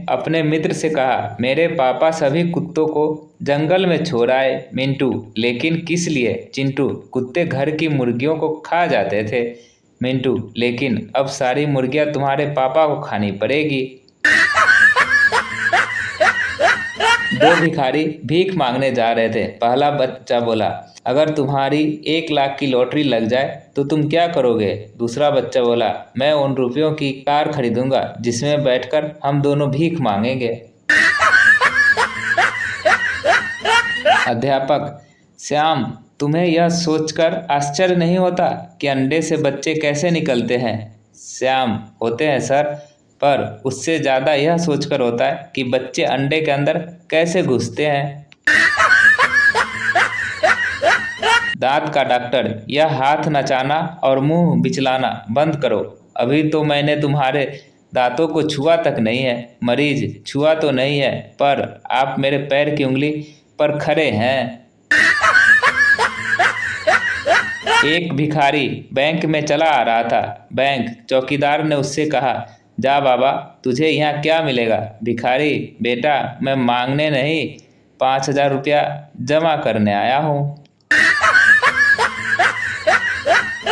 अपने मित्र से कहा, मेरे पापा सभी कुत्तों को जंगल में छोड़ आए मिंटू। लेकिन किस लिए? चिंटू, कुत्ते घर की मुर्गियों को खा जाते थे। मिंटू, लेकिन अब सारी मुर्गियां तुम्हारे पापा को खानी पड़ेगी। दो भिखारी भीख मांगने जा रहे थे। पहला बच्चा बोला, अगर तुम्हारी 1 लाख की लॉटरी लग जाए तो तुम क्या करोगे? दूसरा बच्चा बोला, मैं उन रुपयों की कार खरीदूंगा जिसमें बैठकर हम दोनों भीख मांगेंगे। अध्यापक, श्याम, तुम्हें यह सोचकर आश्चर्य नहीं होता कि अंडे से बच्चे कैसे निकलते हैं? श्याम, होते हैं सर, पर उससे ज़्यादा यह सोचकर होता है कि बच्चे अंडे के अंदर कैसे घुसते हैं। दांत का डॉक्टर, यह हाथ नचाना और मुंह बिचलाना बंद करो। अभी तो मैंने तुम्हारे दांतों को छुआ तक नहीं है। मरीज, छुआ तो नहीं है, पर आप मेरे पैर की उंगली पर खड़े हैं। एक भिखारी बैंक में चला आ रहा था। बैंक चौकीदार ने उससे कहा, जा बाबा, तुझे यहाँ क्या मिलेगा? भिखारी, बेटा, मैं मांगने नहीं, 5,000 रुपया जमा करने आया हूँ।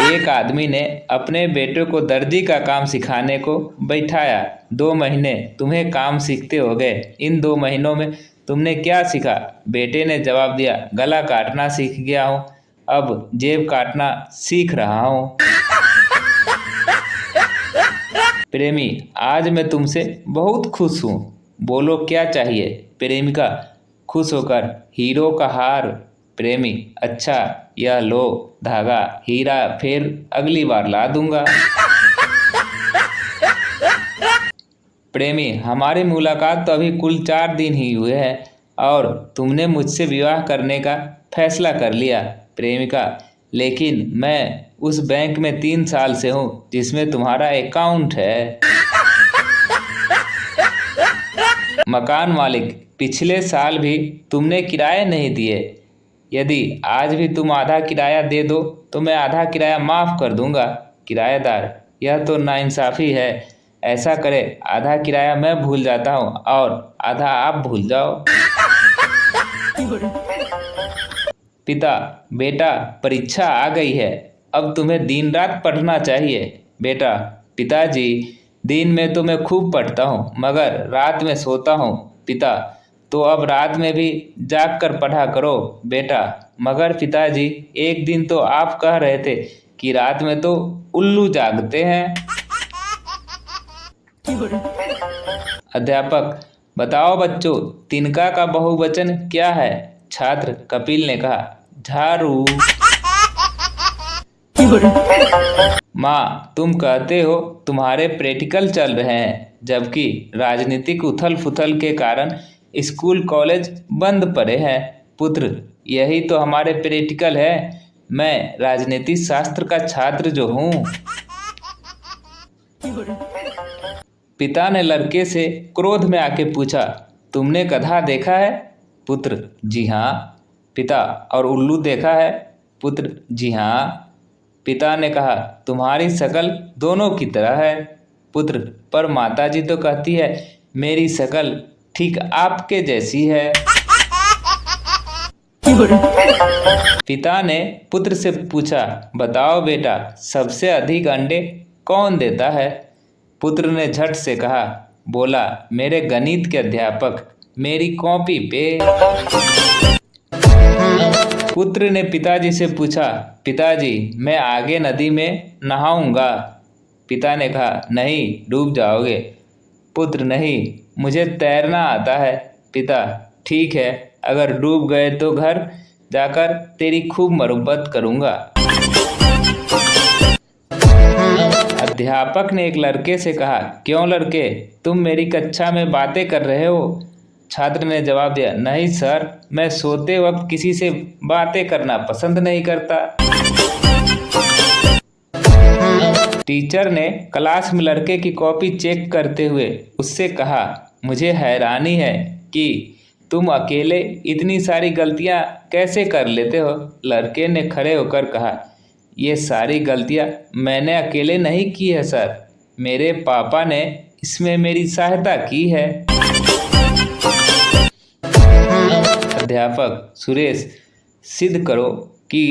एक आदमी ने अपने बेटे को दर्जी का काम सिखाने को बैठाया। 2 महीने तुम्हें काम सीखते हो गए। इन 2 महीनों में तुमने क्या सीखा? बेटे ने जवाब दिया, गला काटना सीख गया हूँ, अब जेब काटना सीख रहा हूँ। प्रेमी, आज मैं तुमसे बहुत खुश हूँ, बोलो क्या चाहिए? प्रेमिका खुश होकर, हीरो का हार। प्रेमी, अच्छा, यह लो धागा, हीरा फिर अगली बार ला दूंगा। प्रेमी, हमारी मुलाकात तो अभी कुल 4 दिन ही हुए हैं और तुमने मुझसे विवाह करने का फैसला कर लिया। प्रेमिका, लेकिन मैं उस बैंक में 3 साल से हूँ जिसमें तुम्हारा अकाउंट है। मकान मालिक, पिछले साल भी तुमने किराया नहीं दिए। यदि आज भी तुम आधा किराया दे दो तो मैं आधा किराया माफ़ कर दूंगा। किराएदार, यह तो नाइंसाफ़ी है। ऐसा करे, आधा किराया मैं भूल जाता हूँ और आधा आप भूल जाओ। पिता, बेटा, परीक्षा आ गई है, अब तुम्हें दिन रात पढ़ना चाहिए। बेटा, पिताजी, दिन में तो मैं खूब पढ़ता हूँ मगर रात में सोता हूँ। पिता, तो अब रात में भी जाग कर पढ़ा करो। बेटा, मगर पिताजी, एक दिन तो आप कह रहे थे कि रात में तो उल्लू जागते हैं। अध्यापक, बताओ बच्चों, तिनका का बहुवचन क्या है? छात्र कपिल ने कहा, झाड़ू। माँ, तुम कहते हो तुम्हारे प्रैक्टिकल चल रहे हैं, जबकि राजनीतिक उथल पुथल के कारण स्कूल कॉलेज बंद पड़े हैं। पुत्र, यही तो हमारे प्रैक्टिकल है। मैं राजनीति शास्त्र का छात्र जो हूँ। पिता ने लड़के से क्रोध में आके पूछा, तुमने गधा देखा है? पुत्र, जी हाँ। पिता, और उल्लू देखा है? पुत्र, जी हाँ। पिता ने कहा, तुम्हारी शक्ल दोनों की तरह है। पुत्र, पर माताजी तो कहती है मेरी शक्ल ठीक आपके जैसी है। पिता ने पुत्र से पूछा, बताओ बेटा, सबसे अधिक अंडे कौन देता है? पुत्र ने झट से कहा, बोला, मेरे गणित के अध्यापक, मेरी कॉपी पे। पुत्र ने पिताजी से पूछा, पिताजी, मैं आगे नदी में नहाऊंगा। पिता ने कहा, नहीं, डूब जाओगे। पुत्र, नहीं, मुझे तैरना आता है। पिता, ठीक है, अगर डूब गए तो घर जाकर तेरी खूब मरम्मत करूंगा। अध्यापक ने एक लड़के से कहा, क्यों लड़के, तुम मेरी कक्षा में बातें कर रहे हो? छात्र ने जवाब दिया, नहीं सर, मैं सोते वक्त किसी से बातें करना पसंद नहीं करता। टीचर ने क्लास में लड़के की कॉपी चेक करते हुए उससे कहा, मुझे हैरानी है कि तुम अकेले इतनी सारी गलतियां कैसे कर लेते हो? लड़के ने खड़े होकर कहा, ये सारी गलतियां मैंने अकेले नहीं की है सर, मेरे पापा ने इसमें मेरी सहायता की है। अध्यापक सुरेश, सिद्ध करो कि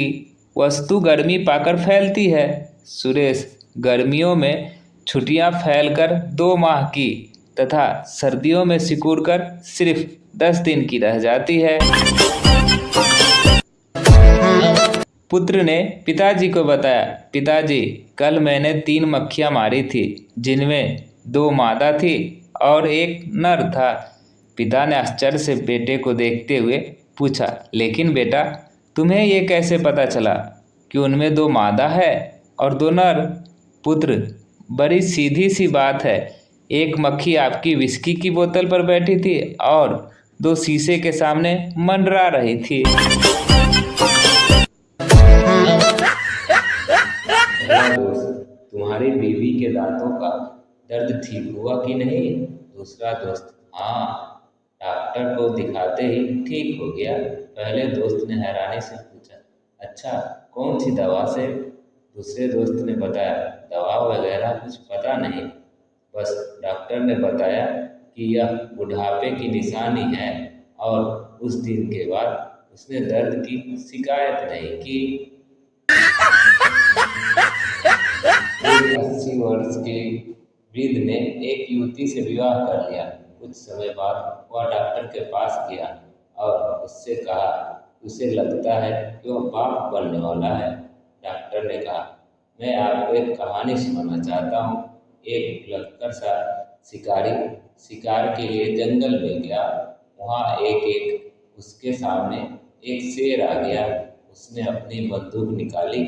वस्तु गर्मी पाकर फैलती है। सुरेश, गर्मियों में छुट्टियां फैलकर 2 माह की तथा सर्दियों में सिकुड़कर सिर्फ 10 दिन की रह जाती है। पुत्र ने पिताजी को बताया, पिताजी, कल मैंने 3 मक्खियां मारी थी, जिनमें 2 मादा थी और 1 नर था। पिता ने आश्चर्य से बेटे को देखते हुए पूछा, लेकिन बेटा, तुम्हें ये कैसे पता चला कि उनमें 2 मादा है और 2 नर? पुत्र, बड़ी सीधी सी बात है। एक मक्खी आपकी विस्की की बोतल पर बैठी थी और 2 शीशे के सामने मंडरा रही थी। दोस्त, तुम्हारी बीवी के दांतों का दर्द ठीक हुआ कि नहीं? दूसरा दोस्त, हाँ, डॉक्टर को दिखाते ही ठीक हो गया। पहले दोस्त ने हैरानी से पूछा, अच्छा, कौन सी दवा से? दूसरे दोस्त ने बताया, दवा वगैरह कुछ पता नहीं, बस डॉक्टर ने बताया कि यह बुढ़ापे की निशानी है और उस दिन के बाद उसने दर्द की शिकायत नहीं की। एक 80 वर्ष के वृद्ध ने एक युवती से विवाह कर लिया। कुछ समय बाद वह डॉक्टर के पास गया और उससे कहा, उसे लगता है कि वह बाप बनने वाला है। डॉक्टर ने कहा, मैं आपको एक कहानी सुनाना चाहता हूँ। एक भुलक्कड़ सा शिकारी शिकार के लिए जंगल में गया। वहाँ एक उसके सामने एक शेर आ गया। उसने अपनी बंदूक निकाली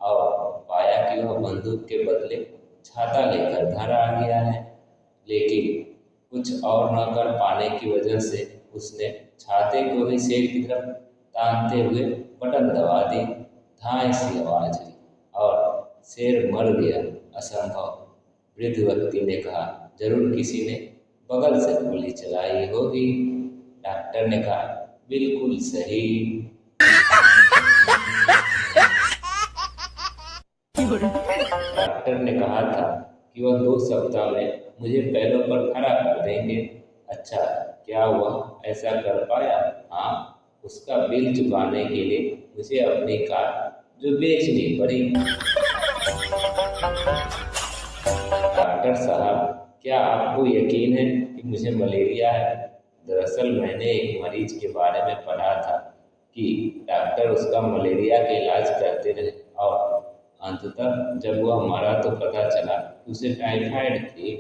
और पाया कि वह बंदूक के बदले छाता लेकर घर आ गया है, लेकिन कुछ और न कर पाने की वजह से उसने छाते को ही शेर की तरफ तानते हुए बटन दबा दी। धाय सी आवाज हुई और शेर मर गया। असंभव, वृद्ध व्यक्ति ने कहा, जरूर किसी ने बगल से गोली चलाई होगी। डॉक्टर ने कहा, बिल्कुल सही। डॉक्टर ने कहा था कि वह 2 सप्ताह में मुझे पैरों पर खड़ा कर देंगे। अच्छा, क्या वह ऐसा कर पाया? हाँ, उसका बिल चुकाने के लिए मुझे अपनी कार जो बेचनी पड़ी। डॉक्टर साहब, क्या आपको यकीन है कि मुझे मलेरिया है? दरअसल मैंने एक मरीज के बारे में पढ़ा था कि डॉक्टर उसका मलेरिया के इलाज करते रहे और अंततः जब वह मरा तो पता चला कि उसे टाइफाइड थी।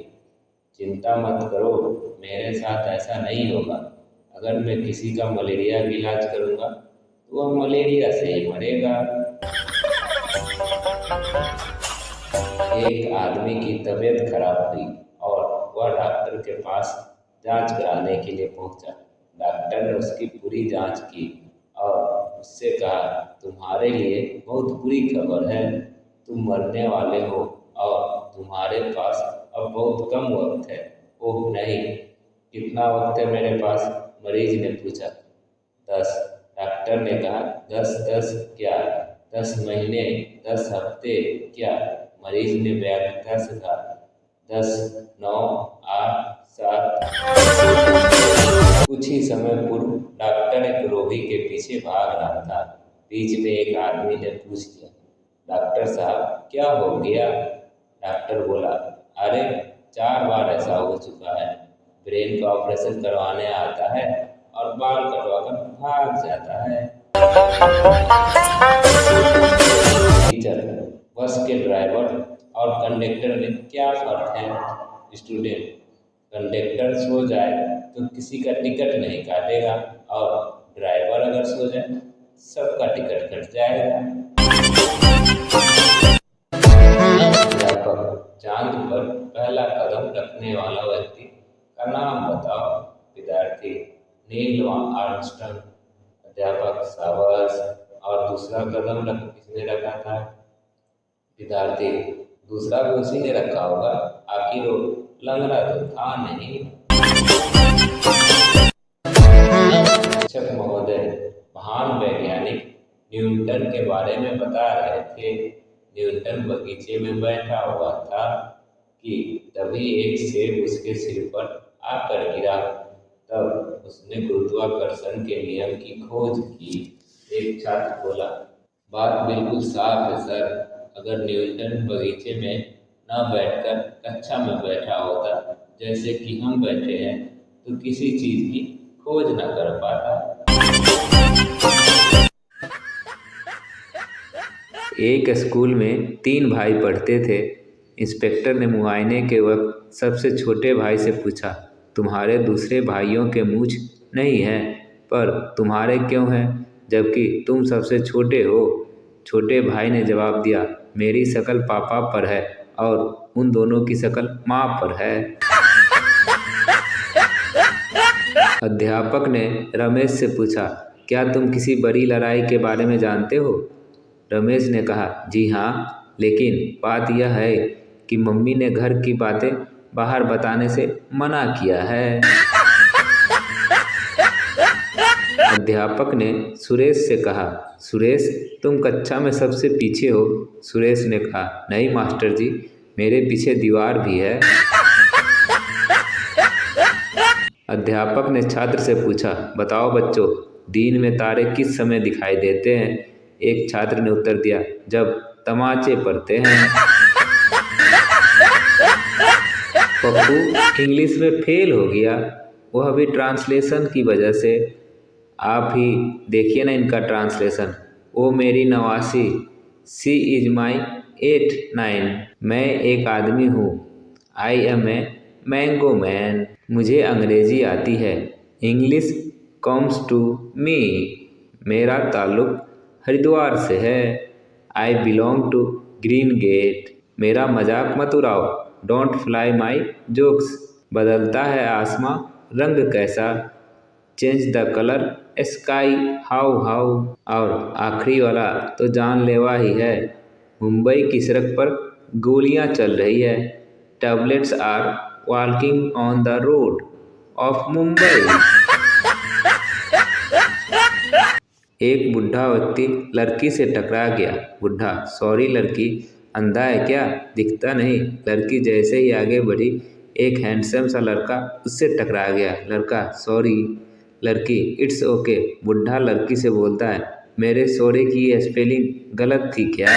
चिंता मत करो, मेरे साथ ऐसा नहीं होगा। अगर मैं किसी का मलेरिया का इलाज करूँगा तो वह मलेरिया से ही मरेगा। एक आदमी की तबीयत खराब हुई और वह डॉक्टर के पास जांच कराने के लिए पहुंचा। डॉक्टर ने उसकी पूरी जांच की और उससे कहा, तुम्हारे लिए बहुत बुरी खबर है, तुम मरने वाले हो और तुम्हारे पास अब बहुत कम वक्त है। ओह नहीं, कितना वक्त है मेरे पास? मरीज ने पूछा। 10। डॉक्टर ने कहा, 10 क्या? 10 महीने, 10 हफ्ते क्या? मरीज ने व्याकुलता से कहा, 10, 9, 8, 7। कुछ ही समय पूर्व डॉक्टर एक रोगी के पीछे भाग रहा था। बीच में एक आदमी ने पूछ लिया, डॉक्टर साहब, क्या हो गया? डॉक्टर बोला, अरे 4 बार ऐसा हो चुका है। ब्रेन का ऑपरेशन करवाने आता है और बाल कटवाकर भाग जाता है। टीचर, बस के ड्राइवर और कंडक्टर में क्या फर्क है? स्टूडेंट, कंडक्टर सो जाए तो किसी का टिकट नहीं काटेगा और ड्राइवर अगर सो जाए सबका टिकट कट जाएगा। अध्यापक, चांद पर पहला कदम रखने वाला व्यक्ति का नाम बताओ। विद्यार्थी, नील आर्मस्ट्रांग। अध्यापक, शाबाश। और दूसरा कदम किसने रखा था? विद्यार्थी, दूसरा भी उसी ने रखा होगा, आखिर वो लंगड़ा तो था नहीं। शिक्षक महोदय, महान वैज्ञानिक न्यूटन के बारे में बता रहे थे। न्यूटन बगीचे में बैठा हुआ था। कि तभी एक सेब उसके सिर पर आकर गिरा। तब उसने गुरुत्वाकर्षण के नियम की खोज की। एक छात्र बोला, बात बिल्कुल साफ है सर। अगर न्यूटन बगीचे में न बैठकर कक्षा में बैठा होता जैसे कि हम बैठे हैं तो किसी चीज की खोज न कर पाता। एक स्कूल में 3 भाई पढ़ते थे। इंस्पेक्टर ने मुआयने के वक्त सबसे छोटे भाई से पूछा, तुम्हारे दूसरे भाइयों के मूंछ नहीं है, पर तुम्हारे क्यों हैं, जबकि तुम सबसे छोटे हो? छोटे भाई ने जवाब दिया, मेरी शक्ल पापा पर है और उन दोनों की शक्ल माँ पर है। अध्यापक ने रमेश से पूछा, क्या तुम किसी बड़ी लड़ाई के बारे में जानते हो? रमेश ने कहा, जी हाँ, लेकिन बात यह है कि मम्मी ने घर की बातें बाहर बताने से मना किया है। अध्यापक ने सुरेश से कहा, सुरेश, तुम कक्षा में सबसे पीछे हो। सुरेश ने कहा, नहीं मास्टर जी, मेरे पीछे दीवार भी है। अध्यापक ने छात्र से पूछा, बताओ बच्चों, दिन में तारे किस समय दिखाई देते हैं? एक छात्र ने उत्तर दिया, जब तमाचे पड़ते हैं। पप्पू इंग्लिश में फेल हो गया, वह भी ट्रांसलेशन की वजह से। आप ही देखिए ना इनका ट्रांसलेशन। ओ मेरी नवासी, सी इज माई 8-9। मैं एक आदमी हूँ, I am a mango man. मुझे अंग्रेजी आती है, इंग्लिश कम्स टू मी। मेरा ताल्लुक हरिद्वार से है, I belong to green gate. मेरा मजाक मत उड़ाओ, डोंट फ्लाई माई जोक्स। बदलता है आसमां रंग कैसा, change the colour sky how how. और आखिरी वाला तो जानलेवा ही है, मुंबई की सड़क पर गोलियां चल रही है, tablets are walking on the road of Mumbai. एक बुढ़ा व्यक्ति लड़की से टकरा गया। बुढ़ा, सॉरी लड़की, अंधा है क्या, दिखता नहीं? लड़की जैसे ही आगे बढ़ी, एक हैंडसम सा लड़का उससे टकरा गया। लड़का, सॉरी। लड़की, इट्स ओके। बुढ़ा लड़की से बोलता है, मेरे सॉरी की स्पेलिंग गलत थी क्या?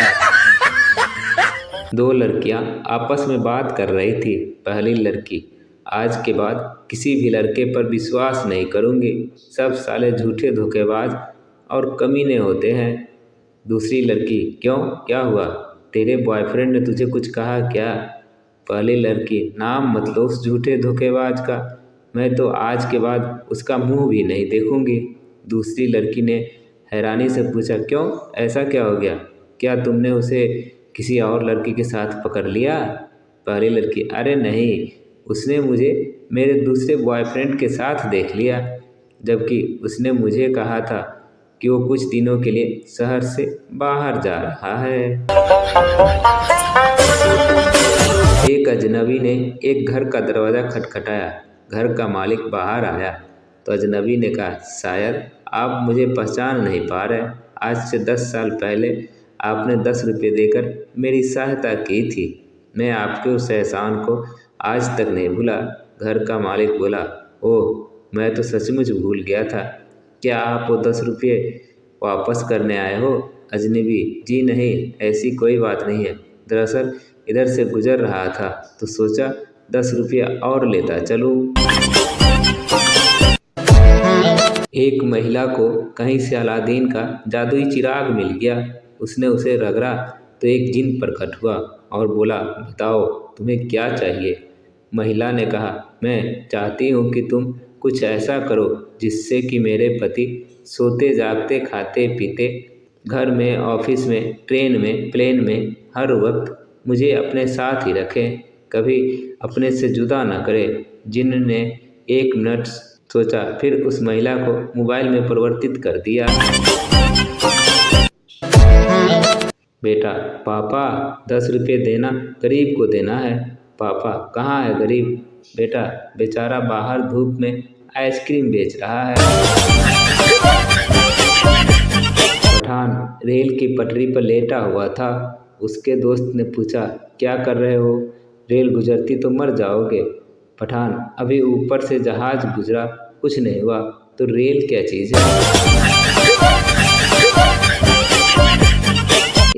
दो लड़कियां आपस में बात कर रही थी। पहली लड़की, आज के बाद किसी भी लड़के पर विश्वास नहीं करूंगी, सब साले झूठे धोखेबाज और कमीने होते हैं। दूसरी लड़की, क्यों, क्या हुआ? तेरे बॉयफ्रेंड ने तुझे कुछ कहा क्या? पहली लड़की, नाम मत लो उस झूठे धोखेबाज का, मैं तो आज के बाद उसका मुंह भी नहीं देखूंगी। दूसरी लड़की ने हैरानी से पूछा, क्यों, ऐसा क्या हो गया? क्या तुमने उसे किसी और लड़की के साथ पकड़ लिया? पहली लड़की, अरे नहीं, उसने मुझे मेरे दूसरे बॉयफ्रेंड के साथ देख लिया, जबकि उसने मुझे कहा था कि वो कुछ दिनों के लिए शहर से बाहर जा रहा है। एक अजनबी ने एक घर का दरवाज़ा खटखटाया। घर का मालिक बाहर आया तो अजनबी ने कहा, शायद आप मुझे पहचान नहीं पा रहे, आज से 10 साल पहले आपने 10 रुपये देकर मेरी सहायता की थी, मैं आपके उस एहसान को आज तक नहीं भूला। घर का मालिक बोला, ओह, मैं तो सचमुच भूल गया था, क्या आप वो 10 रुपये वापस करने आए हो? अजनबी, जी नहीं, ऐसी कोई बात नहीं है, दरअसल इधर से गुजर रहा था तो सोचा 10 रुपया और लेता चलूं। एक महिला को कहीं से अलादीन का जादुई चिराग मिल गया। उसने उसे रगड़ा तो एक जिन प्रकट हुआ और बोला, बताओ तुम्हें क्या चाहिए? महिला ने कहा, मैं चाहती हूँ कि तुम कुछ ऐसा करो जिससे कि मेरे पति सोते जागते खाते पीते घर में, ऑफिस में, ट्रेन में, प्लेन में हर वक्त मुझे अपने साथ ही रखें, कभी अपने से जुदा न करें। जिन ने 1 मिनट सोचा, फिर उस महिला को मोबाइल में परिवर्तित कर दिया। बेटा, पापा 10 रुपये देना, गरीब को देना है। पापा, कहाँ है गरीब? बेटा, बेचारा बाहर धूप में आइसक्रीम बेच रहा है। पठान रेल की पटरी पर लेटा हुआ था। उसके दोस्त ने पूछा, क्या कर रहे हो? रेल गुजरती तो मर जाओगे। पठान, अभी ऊपर से जहाज गुजरा, कुछ नहीं हुआ तो रेल क्या चीज़ है।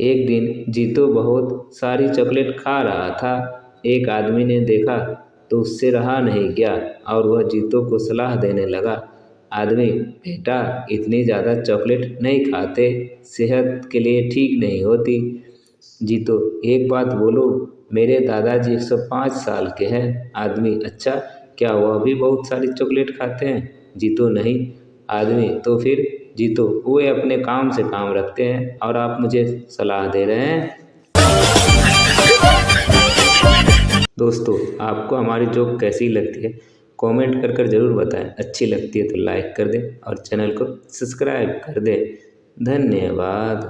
एक दिन जीतो बहुत सारी चॉकलेट खा रहा था। एक आदमी ने देखा तो उससे रहा नहीं गया और वह जीतो को सलाह देने लगा। आदमी, बेटा इतनी ज़्यादा चॉकलेट नहीं खाते, सेहत के लिए ठीक नहीं होती। जीतो, एक बात बोलो, मेरे दादाजी 105 साल के हैं। आदमी, अच्छा, क्या वह भी बहुत सारी चॉकलेट खाते हैं। जीतो, नहीं। आदमी, तो फिर। जीतो, वे अपने काम से काम रखते हैं और आप मुझे सलाह दे रहे हैं। दोस्तों, आपको हमारी जोक कैसी लगती है कमेंट कर ज़रूर बताएं। अच्छी लगती है तो लाइक कर दें और चैनल को सब्सक्राइब कर दें। धन्यवाद।